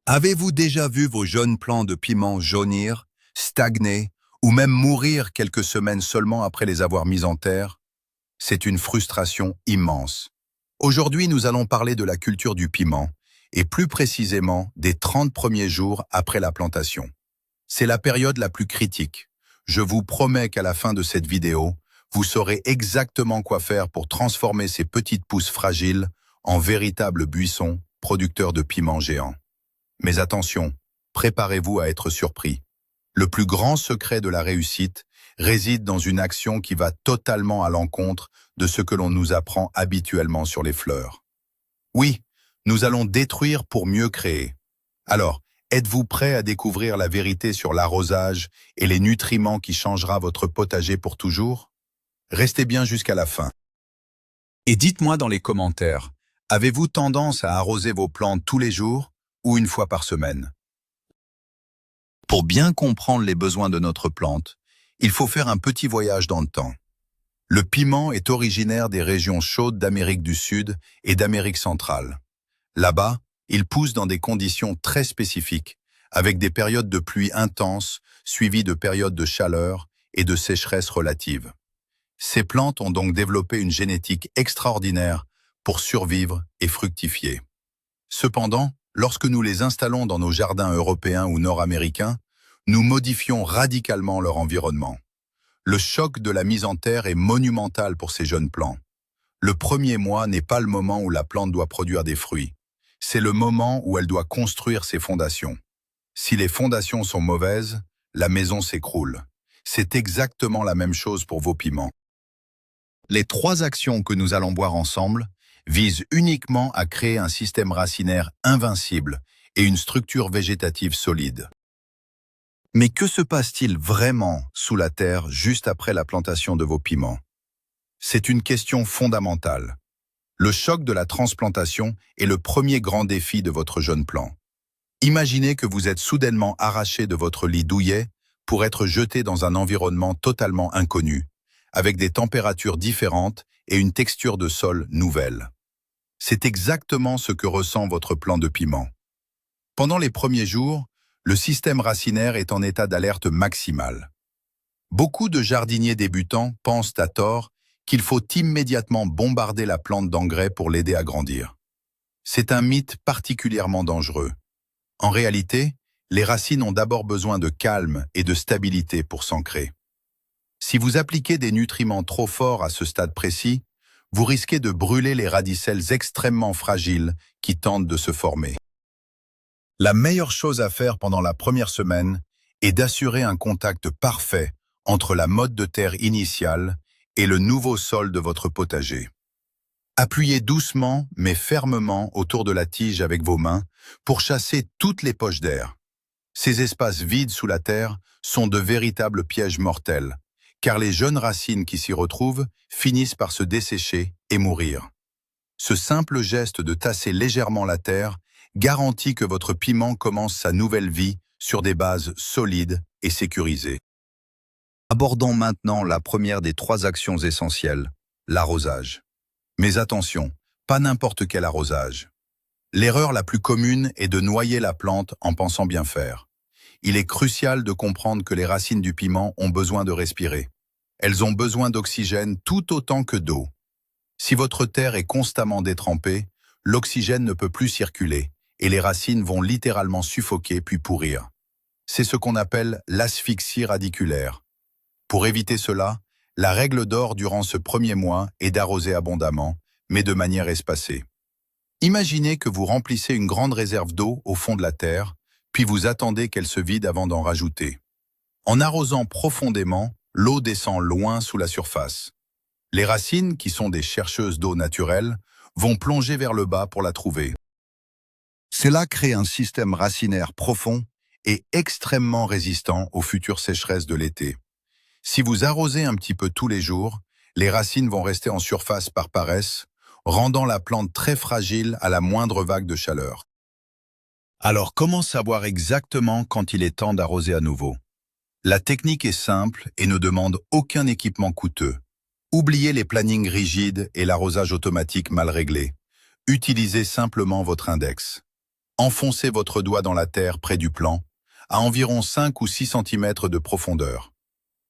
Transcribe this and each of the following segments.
Avez-vous déjà vu vos jeunes plants de piment jaunir, stagner ou même mourir quelques semaines seulement après les avoir mis en terre? C'est une frustration immense. Aujourd'hui, nous allons parler de la culture du piment et plus précisément des 30 premiers jours après la plantation. C'est la période la plus critique. Je vous promets qu'à la fin de cette vidéo, vous saurez exactement quoi faire pour transformer ces petites pousses fragiles en véritables buissons producteurs de piments géants. Mais attention, préparez-vous à être surpris. Le plus grand secret de la réussite réside dans une action qui va totalement à l'encontre de ce que l'on nous apprend habituellement sur les fleurs. Oui, nous allons détruire pour mieux créer. Alors, êtes-vous prêt à découvrir la vérité sur l'arrosage et les nutriments qui changera votre potager pour toujours? Restez bien jusqu'à la fin. Et dites-moi dans les commentaires, avez-vous tendance à arroser vos plantes tous les jours ou une fois par semaine? Pour bien comprendre les besoins de notre plante, il faut faire un petit voyage dans le temps. Le piment est originaire des régions chaudes d'Amérique du Sud et d'Amérique centrale. Là-bas, il pousse dans des conditions très spécifiques, avec des périodes de pluie intenses, suivies de périodes de chaleur et de sécheresse relative. Ces plantes ont donc développé une génétique extraordinaire pour survivre et fructifier. Cependant, lorsque nous les installons dans nos jardins européens ou nord-américains, nous modifions radicalement leur environnement. Le choc de la mise en terre est monumental pour ces jeunes plants. Le premier mois n'est pas le moment où la plante doit produire des fruits. C'est le moment où elle doit construire ses fondations. Si les fondations sont mauvaises, la maison s'écroule. C'est exactement la même chose pour vos piments. Les 3 actions que nous allons voir ensemble visent uniquement à créer un système racinaire invincible et une structure végétative solide. Mais que se passe-t-il vraiment sous la terre juste après la plantation de vos piments? C'est une question fondamentale. Le choc de la transplantation est le premier grand défi de votre jeune plant. Imaginez que vous êtes soudainement arraché de votre lit douillet pour être jeté dans un environnement totalement inconnu, avec des températures différentes et une texture de sol nouvelle. C'est exactement ce que ressent votre plant de piment. Pendant les premiers jours, le système racinaire est en état d'alerte maximale. Beaucoup de jardiniers débutants pensent à tort qu'il faut immédiatement bombarder la plante d'engrais pour l'aider à grandir. C'est un mythe particulièrement dangereux. En réalité, les racines ont d'abord besoin de calme et de stabilité pour s'ancrer. Si vous appliquez des nutriments trop forts à ce stade précis, vous risquez de brûler les radicelles extrêmement fragiles qui tentent de se former. La meilleure chose à faire pendant la première semaine est d'assurer un contact parfait entre la motte de terre initiale et le nouveau sol de votre potager. Appuyez doucement mais fermement autour de la tige avec vos mains pour chasser toutes les poches d'air. Ces espaces vides sous la terre sont de véritables pièges mortels, car les jeunes racines qui s'y retrouvent finissent par se dessécher et mourir. Ce simple geste de tasser légèrement la terre garantit que votre piment commence sa nouvelle vie sur des bases solides et sécurisées. Abordons maintenant la première des 3 actions essentielles, l'arrosage. Mais attention, pas n'importe quel arrosage. L'erreur la plus commune est de noyer la plante en pensant bien faire. Il est crucial de comprendre que les racines du piment ont besoin de respirer. Elles ont besoin d'oxygène tout autant que d'eau. Si votre terre est constamment détrempée, l'oxygène ne peut plus circuler et les racines vont littéralement suffoquer puis pourrir. C'est ce qu'on appelle l'asphyxie radiculaire. Pour éviter cela, la règle d'or durant ce premier mois est d'arroser abondamment, mais de manière espacée. Imaginez que vous remplissez une grande réserve d'eau au fond de la terre, puis vous attendez qu'elle se vide avant d'en rajouter. En arrosant profondément, l'eau descend loin sous la surface. Les racines, qui sont des chercheuses d'eau naturelle, vont plonger vers le bas pour la trouver. Cela crée un système racinaire profond et extrêmement résistant aux futures sécheresses de l'été. Si vous arrosez un petit peu tous les jours, les racines vont rester en surface par paresse, rendant la plante très fragile à la moindre vague de chaleur. Alors comment savoir exactement quand il est temps d'arroser à nouveau? La technique est simple et ne demande aucun équipement coûteux. Oubliez les plannings rigides et l'arrosage automatique mal réglé. Utilisez simplement votre index. Enfoncez votre doigt dans la terre près du plant, à environ 5 ou 6 cm de profondeur.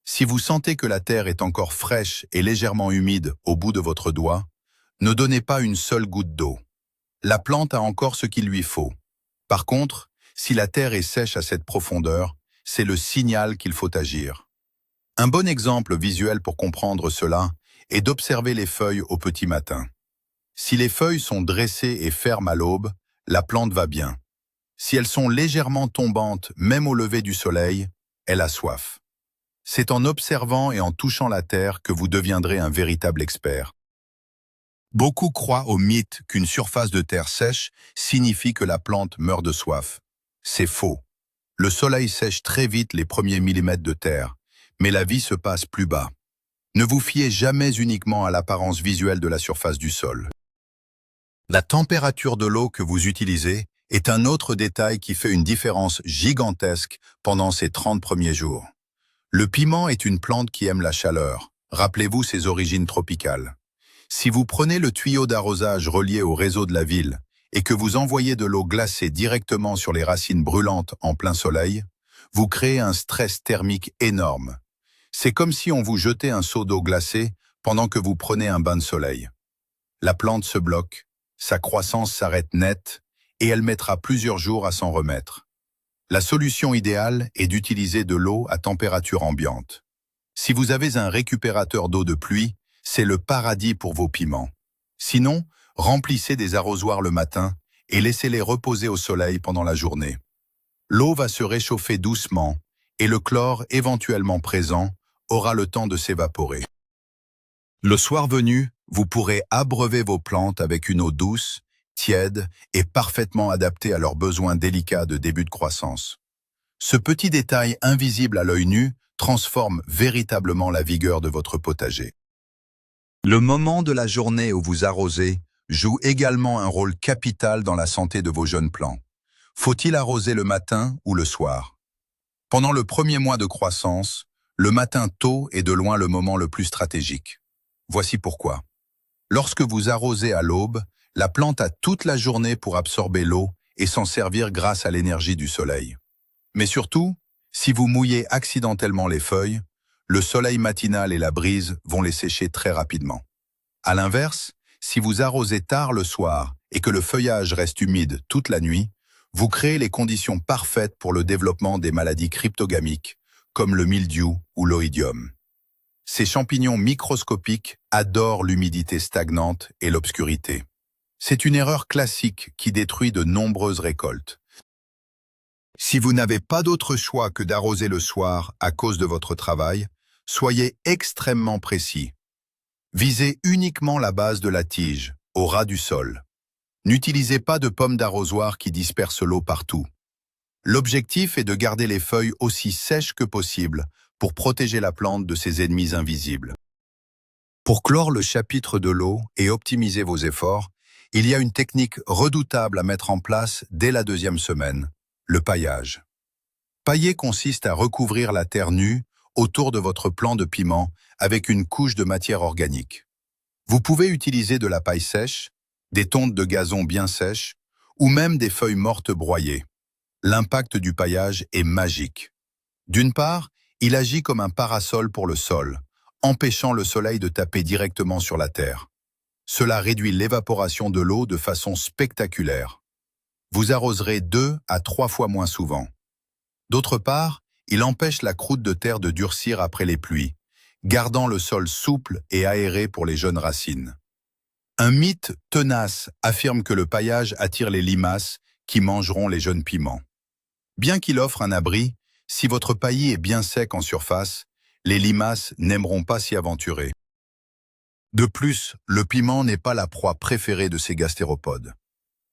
Si vous sentez que la terre est encore fraîche et légèrement humide au bout de votre doigt, ne donnez pas une seule goutte d'eau. La plante a encore ce qu'il lui faut. Par contre, si la terre est sèche à cette profondeur, c'est le signal qu'il faut agir. Un bon exemple visuel pour comprendre cela est d'observer les feuilles au petit matin. Si les feuilles sont dressées et fermes à l'aube, la plante va bien. Si elles sont légèrement tombantes, même au lever du soleil, elle a soif. C'est en observant et en touchant la terre que vous deviendrez un véritable expert. Beaucoup croient au mythe qu'une surface de terre sèche signifie que la plante meurt de soif. C'est faux. Le soleil sèche très vite les premiers millimètres de terre, mais la vie se passe plus bas. Ne vous fiez jamais uniquement à l'apparence visuelle de la surface du sol. La température de l'eau que vous utilisez est un autre détail qui fait une différence gigantesque pendant ces 30 premiers jours. Le piment est une plante qui aime la chaleur. Rappelez-vous ses origines tropicales. Si vous prenez le tuyau d'arrosage relié au réseau de la ville et que vous envoyez de l'eau glacée directement sur les racines brûlantes en plein soleil, vous créez un stress thermique énorme. C'est comme si on vous jetait un seau d'eau glacée pendant que vous prenez un bain de soleil. La plante se bloque, sa croissance s'arrête net et elle mettra plusieurs jours à s'en remettre. La solution idéale est d'utiliser de l'eau à température ambiante. Si vous avez un récupérateur d'eau de pluie, c'est le paradis pour vos piments. Sinon, remplissez des arrosoirs le matin et laissez-les reposer au soleil pendant la journée. L'eau va se réchauffer doucement et le chlore éventuellement présent aura le temps de s'évaporer. Le soir venu, vous pourrez abreuver vos plantes avec une eau douce, tiède et parfaitement adaptée à leurs besoins délicats de début de croissance. Ce petit détail invisible à l'œil nu transforme véritablement la vigueur de votre potager. Le moment de la journée où vous arrosez joue également un rôle capital dans la santé de vos jeunes plants. Faut-il arroser le matin ou le soir? Pendant le premier mois de croissance, le matin tôt est de loin le moment le plus stratégique. Voici pourquoi. Lorsque vous arrosez à l'aube, la plante a toute la journée pour absorber l'eau et s'en servir grâce à l'énergie du soleil. Mais surtout, si vous mouillez accidentellement les feuilles, le soleil matinal et la brise vont les sécher très rapidement. À l'inverse, si vous arrosez tard le soir et que le feuillage reste humide toute la nuit, vous créez les conditions parfaites pour le développement des maladies cryptogamiques, comme le mildiou ou l'oïdium. Ces champignons microscopiques adorent l'humidité stagnante et l'obscurité. C'est une erreur classique qui détruit de nombreuses récoltes. Si vous n'avez pas d'autre choix que d'arroser le soir à cause de votre travail, soyez extrêmement précis. Visez uniquement la base de la tige, au ras du sol. N'utilisez pas de pommes d'arrosoir qui dispersent l'eau partout. L'objectif est de garder les feuilles aussi sèches que possible pour protéger la plante de ses ennemis invisibles. Pour clore le chapitre de l'eau et optimiser vos efforts, il y a une technique redoutable à mettre en place dès la 2e semaine, le paillage. Pailler consiste à recouvrir la terre nue autour de votre plant de piment avec une couche de matière organique. Vous pouvez utiliser de la paille sèche, des tontes de gazon bien sèches ou même des feuilles mortes broyées. L'impact du paillage est magique. D'une part, il agit comme un parasol pour le sol, empêchant le soleil de taper directement sur la terre. Cela réduit l'évaporation de l'eau de façon spectaculaire. Vous arroserez 2 à 3 fois moins souvent. D'autre part, il empêche la croûte de terre de durcir après les pluies, gardant le sol souple et aéré pour les jeunes racines. Un mythe tenace affirme que le paillage attire les limaces qui mangeront les jeunes piments. Bien qu'il offre un abri, si votre paillis est bien sec en surface, les limaces n'aimeront pas s'y aventurer. De plus, le piment n'est pas la proie préférée de ces gastéropodes.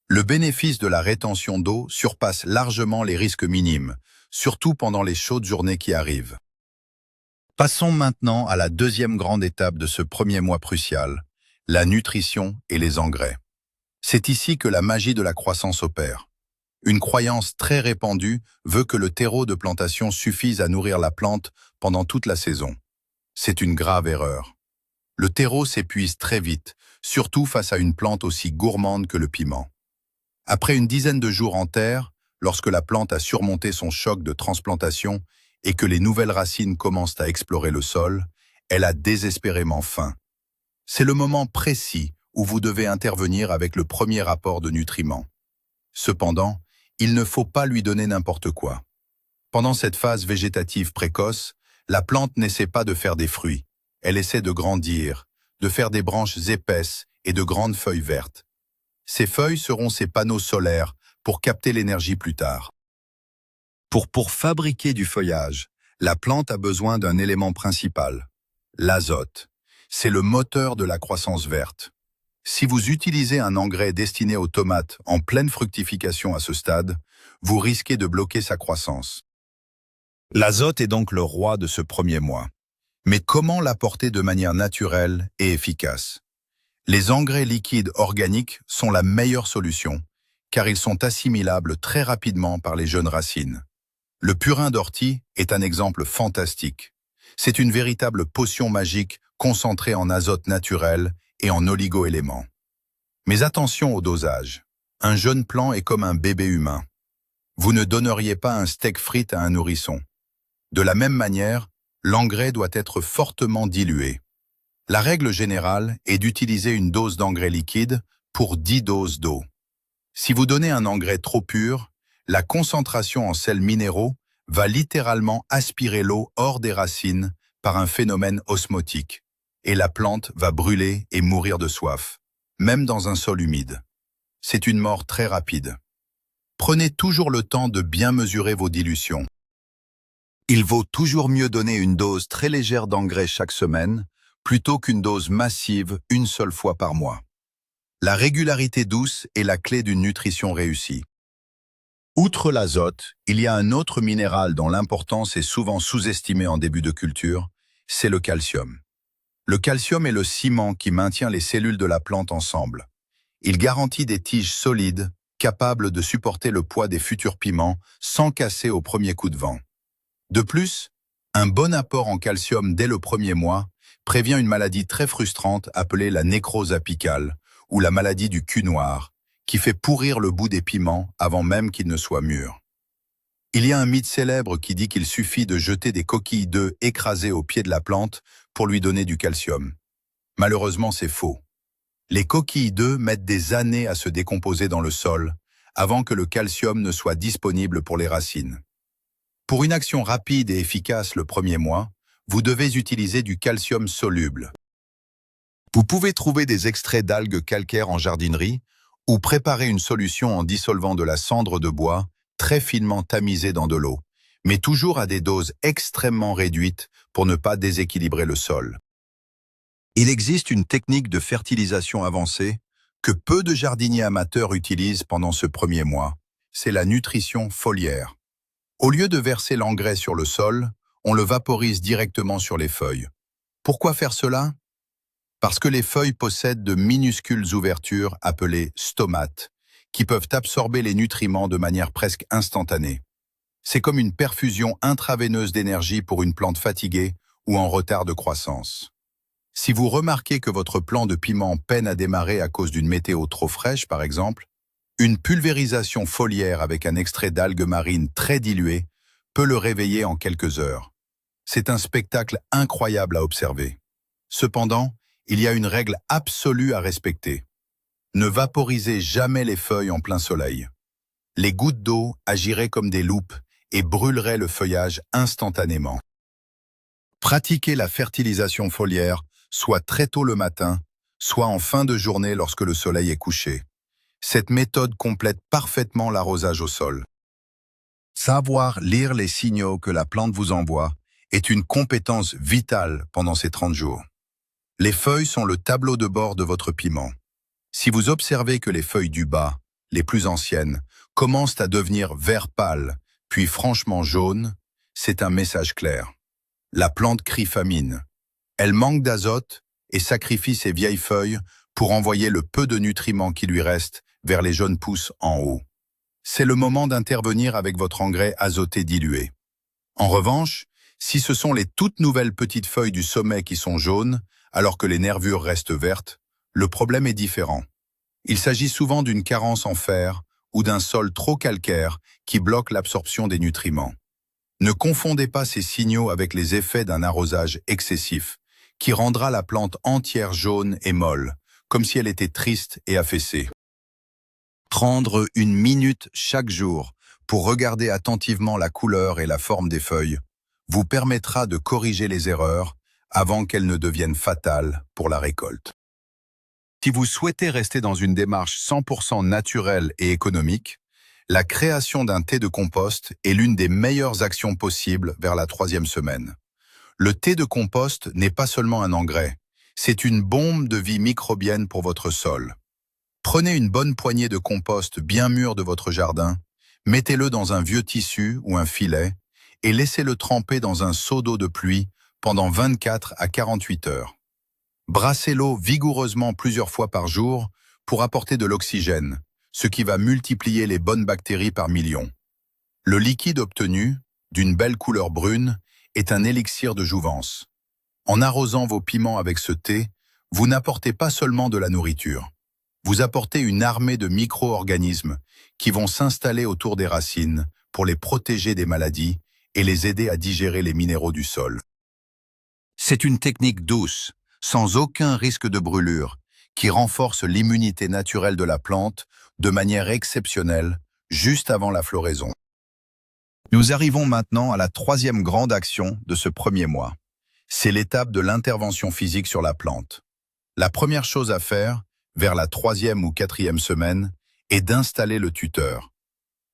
Le bénéfice de la rétention d'eau surpasse largement les risques minimes, surtout pendant les chaudes journées qui arrivent. Passons maintenant à la 2e grande étape de ce premier mois crucial, la nutrition et les engrais. C'est ici que la magie de la croissance opère. Une croyance très répandue veut que le terreau de plantation suffise à nourrir la plante pendant toute la saison. C'est une grave erreur. Le terreau s'épuise très vite, surtout face à une plante aussi gourmande que le piment. Après une dizaine de jours en terre, lorsque la plante a surmonté son choc de transplantation et que les nouvelles racines commencent à explorer le sol, elle a désespérément faim. C'est le moment précis où vous devez intervenir avec le premier apport de nutriments. Cependant, il ne faut pas lui donner n'importe quoi. Pendant cette phase végétative précoce, la plante n'essaie pas de faire des fruits. Elle essaie de grandir, de faire des branches épaisses et de grandes feuilles vertes. Ces feuilles seront ses panneaux solaires pour capter l'énergie plus tard. Pour fabriquer du feuillage, la plante a besoin d'un élément principal, l'azote. C'est le moteur de la croissance verte. Si vous utilisez un engrais destiné aux tomates en pleine fructification à ce stade, vous risquez de bloquer sa croissance. L'azote est donc le roi de ce premier mois. Mais comment l'apporter de manière naturelle et efficace? Les engrais liquides organiques sont la meilleure solution, car ils sont assimilables très rapidement par les jeunes racines. Le purin d'ortie est un exemple fantastique. C'est une véritable potion magique concentrée en azote naturel et en oligo-éléments. Mais attention au dosage. Un jeune plant est comme un bébé humain. Vous ne donneriez pas un steak frites à un nourrisson. De la même manière, l'engrais doit être fortement dilué. La règle générale est d'utiliser une dose d'engrais liquide pour 10 doses d'eau. Si vous donnez un engrais trop pur, la concentration en sels minéraux va littéralement aspirer l'eau hors des racines par un phénomène osmotique, et la plante va brûler et mourir de soif, même dans un sol humide. C'est une mort très rapide. Prenez toujours le temps de bien mesurer vos dilutions. Il vaut toujours mieux donner une dose très légère d'engrais chaque semaine, plutôt qu'une dose massive une seule fois par mois. La régularité douce est la clé d'une nutrition réussie. Outre l'azote, il y a un autre minéral dont l'importance est souvent sous-estimée en début de culture, c'est le calcium. Le calcium est le ciment qui maintient les cellules de la plante ensemble. Il garantit des tiges solides, capables de supporter le poids des futurs piments sans casser au premier coup de vent. De plus, un bon apport en calcium dès le premier mois prévient une maladie très frustrante appelée la nécrose apicale ou la maladie du cul noir, qui fait pourrir le bout des piments avant même qu'ils ne soient mûrs. Il y a un mythe célèbre qui dit qu'il suffit de jeter des coquilles d'œufs écrasées au pied de la plante pour lui donner du calcium. Malheureusement, c'est faux. Les coquilles d'œufs mettent des années à se décomposer dans le sol avant que le calcium ne soit disponible pour les racines. Pour une action rapide et efficace le premier mois, vous devez utiliser du calcium soluble. Vous pouvez trouver des extraits d'algues calcaires en jardinerie ou préparer une solution en dissolvant de la cendre de bois très finement tamisée dans de l'eau, mais toujours à des doses extrêmement réduites pour ne pas déséquilibrer le sol. Il existe une technique de fertilisation avancée que peu de jardiniers amateurs utilisent pendant ce premier mois. C'est la nutrition foliaire. Au lieu de verser l'engrais sur le sol, on le vaporise directement sur les feuilles. Pourquoi faire cela? Parce que les feuilles possèdent de minuscules ouvertures appelées stomates, qui peuvent absorber les nutriments de manière presque instantanée. C'est comme une perfusion intraveineuse d'énergie pour une plante fatiguée ou en retard de croissance. Si vous remarquez que votre plant de piment peine à démarrer à cause d'une météo trop fraîche, par exemple, une pulvérisation foliaire avec un extrait d'algues marines très dilué peut le réveiller en quelques heures. C'est un spectacle incroyable à observer. Cependant, il y a une règle absolue à respecter. Ne vaporisez jamais les feuilles en plein soleil. Les gouttes d'eau agiraient comme des loupes et brûleraient le feuillage instantanément. Pratiquez la fertilisation foliaire soit très tôt le matin, soit en fin de journée lorsque le soleil est couché. Cette méthode complète parfaitement l'arrosage au sol. Savoir lire les signaux que la plante vous envoie est une compétence vitale pendant ces 30 jours. Les feuilles sont le tableau de bord de votre piment. Si vous observez que les feuilles du bas, les plus anciennes, commencent à devenir vert pâle, puis franchement jaunes, c'est un message clair. La plante crie famine. Elle manque d'azote et sacrifie ses vieilles feuilles pour envoyer le peu de nutriments qui lui restent vers les jeunes pousses en haut. C'est le moment d'intervenir avec votre engrais azoté dilué. En revanche, si ce sont les toutes nouvelles petites feuilles du sommet qui sont jaunes, alors que les nervures restent vertes, le problème est différent. Il s'agit souvent d'une carence en fer ou d'un sol trop calcaire qui bloque l'absorption des nutriments. Ne confondez pas ces signaux avec les effets d'un arrosage excessif, qui rendra la plante entière jaune et molle, comme si elle était triste et affaissée. Prendre 1 minute chaque jour pour regarder attentivement la couleur et la forme des feuilles vous permettra de corriger les erreurs avant qu'elles ne deviennent fatales pour la récolte. Si vous souhaitez rester dans une démarche 100% naturelle et économique, la création d'un thé de compost est l'une des meilleures actions possibles vers la 3e semaine. Le thé de compost n'est pas seulement un engrais, c'est une bombe de vie microbienne pour votre sol. Prenez une bonne poignée de compost bien mûr de votre jardin, mettez-le dans un vieux tissu ou un filet et laissez-le tremper dans un seau d'eau de pluie pendant 24 à 48 heures. Brassez l'eau vigoureusement plusieurs fois par jour pour apporter de l'oxygène, ce qui va multiplier les bonnes bactéries par millions. Le liquide obtenu, d'une belle couleur brune, est un élixir de jouvence. En arrosant vos piments avec ce thé, vous n'apportez pas seulement de la nourriture. Vous apportez une armée de micro-organismes qui vont s'installer autour des racines pour les protéger des maladies et les aider à digérer les minéraux du sol. C'est une technique douce, sans aucun risque de brûlure, qui renforce l'immunité naturelle de la plante de manière exceptionnelle, juste avant la floraison. Nous arrivons maintenant à la 3e grande action de ce premier mois. C'est l'étape de l'intervention physique sur la plante. La première chose à faire, vers la 3e ou 4e semaine, est d'installer le tuteur.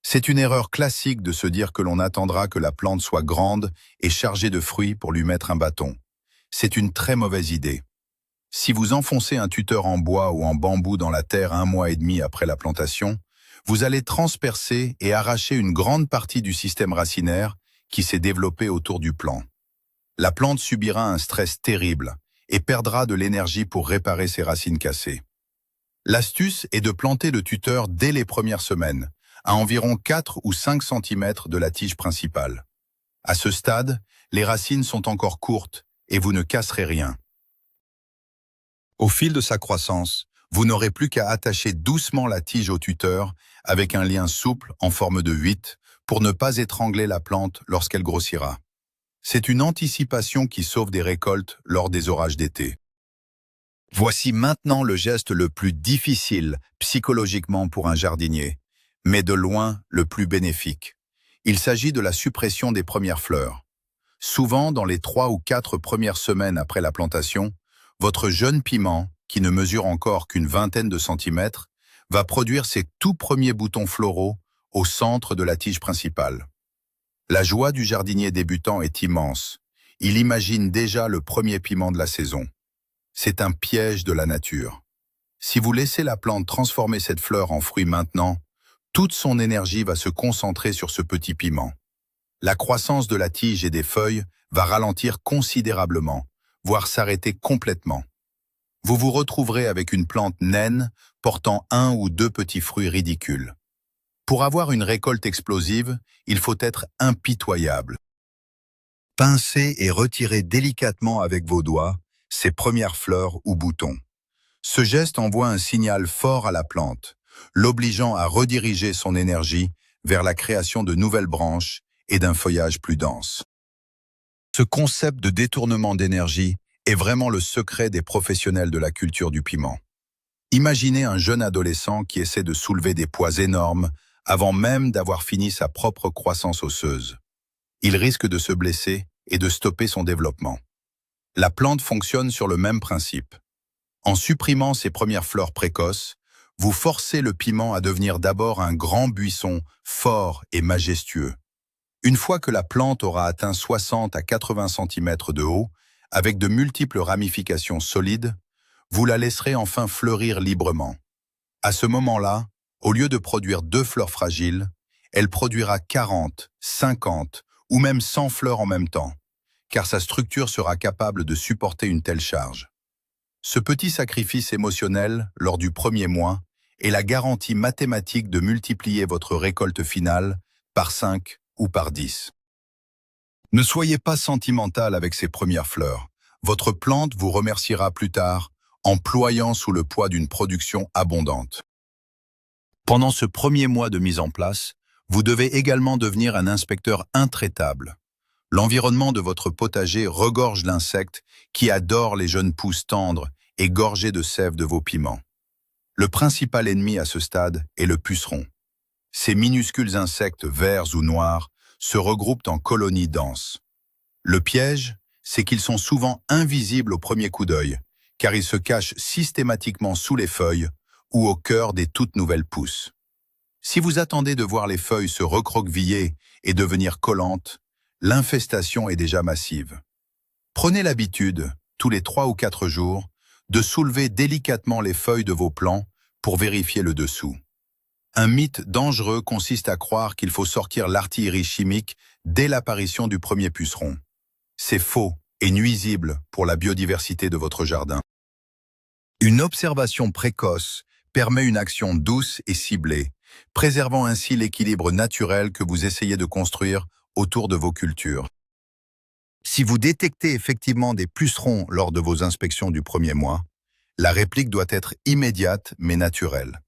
C'est une erreur classique de se dire que l'on attendra que la plante soit grande et chargée de fruits pour lui mettre un bâton. C'est une très mauvaise idée. Si vous enfoncez un tuteur en bois ou en bambou dans la terre 1 mois et demi après la plantation, vous allez transpercer et arracher une grande partie du système racinaire qui s'est développé autour du plant. La plante subira un stress terrible et perdra de l'énergie pour réparer ses racines cassées. L'astuce est de planter le tuteur dès les premières semaines, à environ 4 ou 5 cm de la tige principale. À ce stade, les racines sont encore courtes et vous ne casserez rien. Au fil de sa croissance, vous n'aurez plus qu'à attacher doucement la tige au tuteur avec un lien souple en forme de 8 pour ne pas étrangler la plante lorsqu'elle grossira. C'est une anticipation qui sauve des récoltes lors des orages d'été. Voici maintenant le geste le plus difficile psychologiquement pour un jardinier, mais de loin le plus bénéfique. Il s'agit de la suppression des premières fleurs. Souvent, dans les 3 ou 4 premières semaines après la plantation, votre jeune piment, qui ne mesure encore qu'une vingtaine de centimètres, va produire ses tout premiers boutons floraux au centre de la tige principale. La joie du jardinier débutant est immense. Il imagine déjà le premier piment de la saison. C'est un piège de la nature. Si vous laissez la plante transformer cette fleur en fruit maintenant, toute son énergie va se concentrer sur ce petit piment. La croissance de la tige et des feuilles va ralentir considérablement, voire s'arrêter complètement. Vous vous retrouverez avec une plante naine portant 1 ou 2 petits fruits ridicules. Pour avoir une récolte explosive, il faut être impitoyable. Pincez et retirez délicatement avec vos doigts ces premières fleurs ou boutons. Ce geste envoie un signal fort à la plante, l'obligeant à rediriger son énergie vers la création de nouvelles branches et d'un feuillage plus dense. Ce concept de détournement d'énergie est vraiment le secret des professionnels de la culture du piment. Imaginez un jeune adolescent qui essaie de soulever des poids énormes avant même d'avoir fini sa propre croissance osseuse. Il risque de se blesser et de stopper son développement. La plante fonctionne sur le même principe. En supprimant ses premières fleurs précoces, vous forcez le piment à devenir d'abord un grand buisson fort et majestueux. Une fois que la plante aura atteint 60 à 80 cm de haut, avec de multiples ramifications solides, vous la laisserez enfin fleurir librement. À ce moment-là, au lieu de produire 2 fleurs fragiles, elle produira 40, 50 ou même 100 fleurs en même temps, car sa structure sera capable de supporter une telle charge. Ce petit sacrifice émotionnel, lors du premier mois, est la garantie mathématique de multiplier votre récolte finale par 5 ou par 10. Ne soyez pas sentimental avec ces premières fleurs. Votre plante vous remerciera plus tard en ployant sous le poids d'une production abondante. Pendant ce premier mois de mise en place, vous devez également devenir un inspecteur intraitable. L'environnement de votre potager regorge d'insectes qui adorent les jeunes pousses tendres et gorgées de sève de vos piments. Le principal ennemi à ce stade est le puceron. Ces minuscules insectes verts ou noirs se regroupent en colonies denses. Le piège, c'est qu'ils sont souvent invisibles au premier coup d'œil, car ils se cachent systématiquement sous les feuilles ou au cœur des toutes nouvelles pousses. Si vous attendez de voir les feuilles se recroqueviller et devenir collantes, l'infestation est déjà massive. Prenez l'habitude, tous les 3 ou 4 jours, de soulever délicatement les feuilles de vos plants pour vérifier le dessous. Un mythe dangereux consiste à croire qu'il faut sortir l'artillerie chimique dès l'apparition du premier puceron. C'est faux et nuisible pour la biodiversité de votre jardin. Une observation précoce permet une action douce et ciblée, préservant ainsi l'équilibre naturel que vous essayez de construire autour de vos cultures. Si vous détectez effectivement des pucerons lors de vos inspections du premier mois, la réplique doit être immédiate mais naturelle.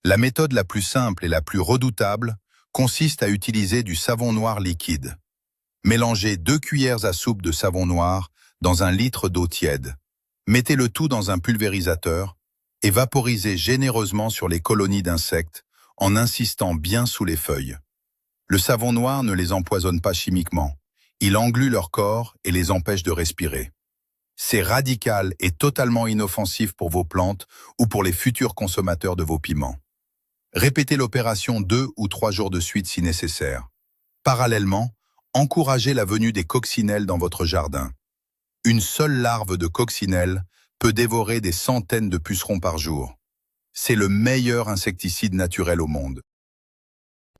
La méthode la plus simple et la plus redoutable consiste à utiliser du savon noir liquide. Mélangez 2 cuillères à soupe de savon noir dans 1 litre d'eau tiède. Mettez le tout dans un pulvérisateur et vaporisez généreusement sur les colonies d'insectes en insistant bien sous les feuilles. Le savon noir ne les empoisonne pas chimiquement. Il englue leur corps et les empêche de respirer. C'est radical et totalement inoffensif pour vos plantes ou pour les futurs consommateurs de vos piments. Répétez l'opération 2 ou 3 jours de suite si nécessaire. Parallèlement, encouragez la venue des coccinelles dans votre jardin. Une seule larve de coccinelle peut dévorer des centaines de pucerons par jour. C'est le meilleur insecticide naturel au monde.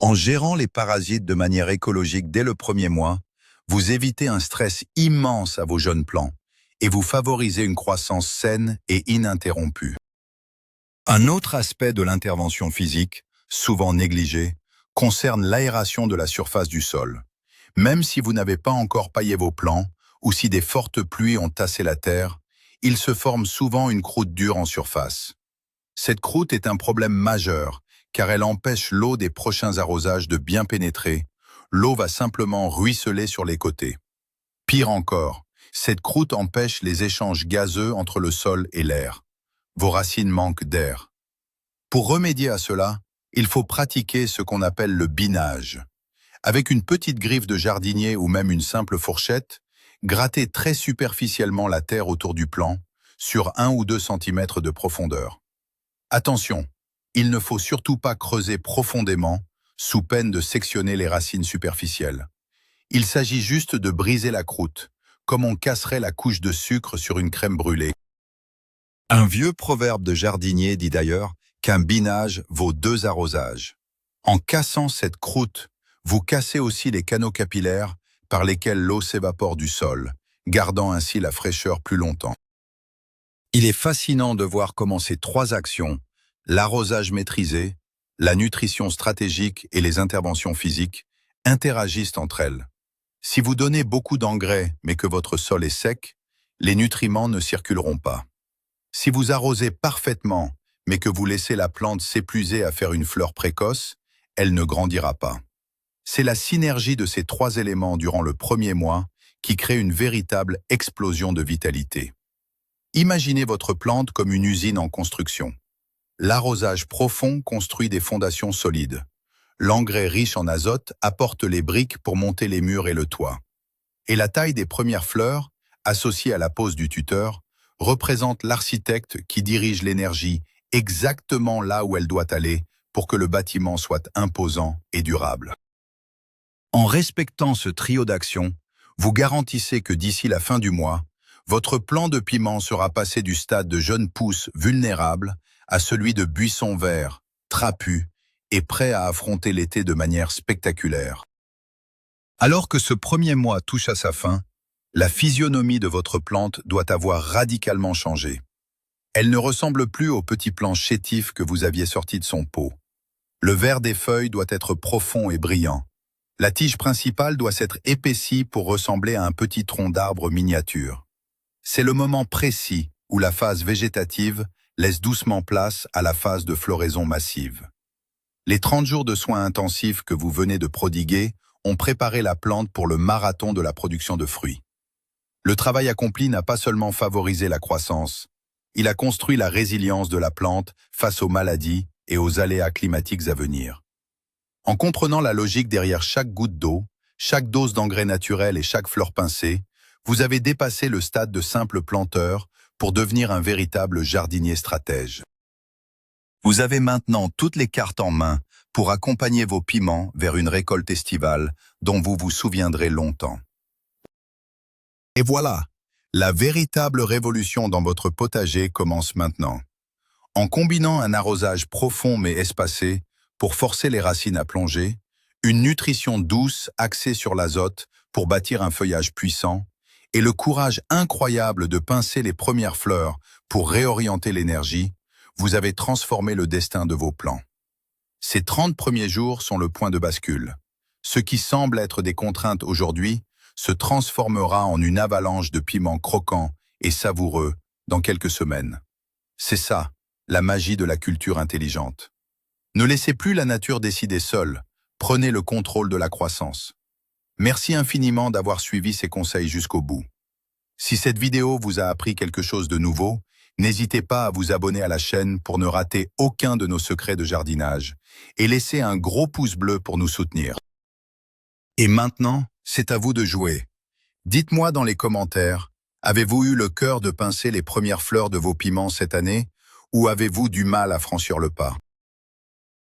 En gérant les parasites de manière écologique dès le premier mois, vous évitez un stress immense à vos jeunes plants et vous favorisez une croissance saine et ininterrompue. Un autre aspect de l'intervention physique, souvent négligé, concerne l'aération de la surface du sol. Même si vous n'avez pas encore paillé vos plants ou si des fortes pluies ont tassé la terre, il se forme souvent une croûte dure en surface. Cette croûte est un problème majeur car elle empêche l'eau des prochains arrosages de bien pénétrer. L'eau va simplement ruisseler sur les côtés. Pire encore, cette croûte empêche les échanges gazeux entre le sol et l'air. Vos racines manquent d'air. Pour remédier à cela, il faut pratiquer ce qu'on appelle le binage. Avec une petite griffe de jardinier ou même une simple fourchette, grattez très superficiellement la terre autour du plant, sur 1 ou 2 cm de profondeur. Attention, il ne faut surtout pas creuser profondément, sous peine de sectionner les racines superficielles. Il s'agit juste de briser la croûte, comme on casserait la couche de sucre sur une crème brûlée. Un vieux proverbe de jardinier dit d'ailleurs qu'un binage vaut 2 arrosages. En cassant cette croûte, vous cassez aussi les canaux capillaires par lesquels l'eau s'évapore du sol, gardant ainsi la fraîcheur plus longtemps. Il est fascinant de voir comment ces 3 actions, l'arrosage maîtrisé, la nutrition stratégique et les interventions physiques, interagissent entre elles. Si vous donnez beaucoup d'engrais mais que votre sol est sec, les nutriments ne circuleront pas. Si vous arrosez parfaitement, mais que vous laissez la plante s'épuiser à faire une fleur précoce, elle ne grandira pas. C'est la synergie de ces 3 éléments durant le premier mois qui crée une véritable explosion de vitalité. Imaginez votre plante comme une usine en construction. L'arrosage profond construit des fondations solides. L'engrais riche en azote apporte les briques pour monter les murs et le toit. Et la taille des premières fleurs, associée à la pose du tuteur, représente l'architecte qui dirige l'énergie exactement là où elle doit aller pour que le bâtiment soit imposant et durable. En respectant ce trio d'actions, vous garantissez que d'ici la fin du mois, votre plant de piment sera passé du stade de jeune pousse vulnérable à celui de buisson vert, trapu et prêt à affronter l'été de manière spectaculaire. Alors que ce premier mois touche à sa fin, la physionomie de votre plante doit avoir radicalement changé. Elle ne ressemble plus au petit plant chétif que vous aviez sorti de son pot. Le vert des feuilles doit être profond et brillant. La tige principale doit s'être épaissie pour ressembler à un petit tronc d'arbre miniature. C'est le moment précis où la phase végétative laisse doucement place à la phase de floraison massive. Les 30 jours de soins intensifs que vous venez de prodiguer ont préparé la plante pour le marathon de la production de fruits. Le travail accompli n'a pas seulement favorisé la croissance, il a construit la résilience de la plante face aux maladies et aux aléas climatiques à venir. En comprenant la logique derrière chaque goutte d'eau, chaque dose d'engrais naturel et chaque fleur pincée, vous avez dépassé le stade de simple planteur pour devenir un véritable jardinier stratège. Vous avez maintenant toutes les cartes en main pour accompagner vos piments vers une récolte estivale dont vous vous souviendrez longtemps. Et voilà, la véritable révolution dans votre potager commence maintenant. En combinant un arrosage profond mais espacé pour forcer les racines à plonger, une nutrition douce axée sur l'azote pour bâtir un feuillage puissant, et le courage incroyable de pincer les premières fleurs pour réorienter l'énergie, vous avez transformé le destin de vos plants. Ces 30 premiers jours sont le point de bascule. Ce qui semble être des contraintes aujourd'hui se transformera en une avalanche de piments croquants et savoureux dans quelques semaines. C'est ça, la magie de la culture intelligente. Ne laissez plus la nature décider seule, prenez le contrôle de la croissance. Merci infiniment d'avoir suivi ces conseils jusqu'au bout. Si cette vidéo vous a appris quelque chose de nouveau, n'hésitez pas à vous abonner à la chaîne pour ne rater aucun de nos secrets de jardinage et laissez un gros pouce bleu pour nous soutenir. Et maintenant, c'est à vous de jouer. Dites-moi dans les commentaires, avez-vous eu le cœur de pincer les premières fleurs de vos piments cette année ou avez-vous du mal à franchir le pas?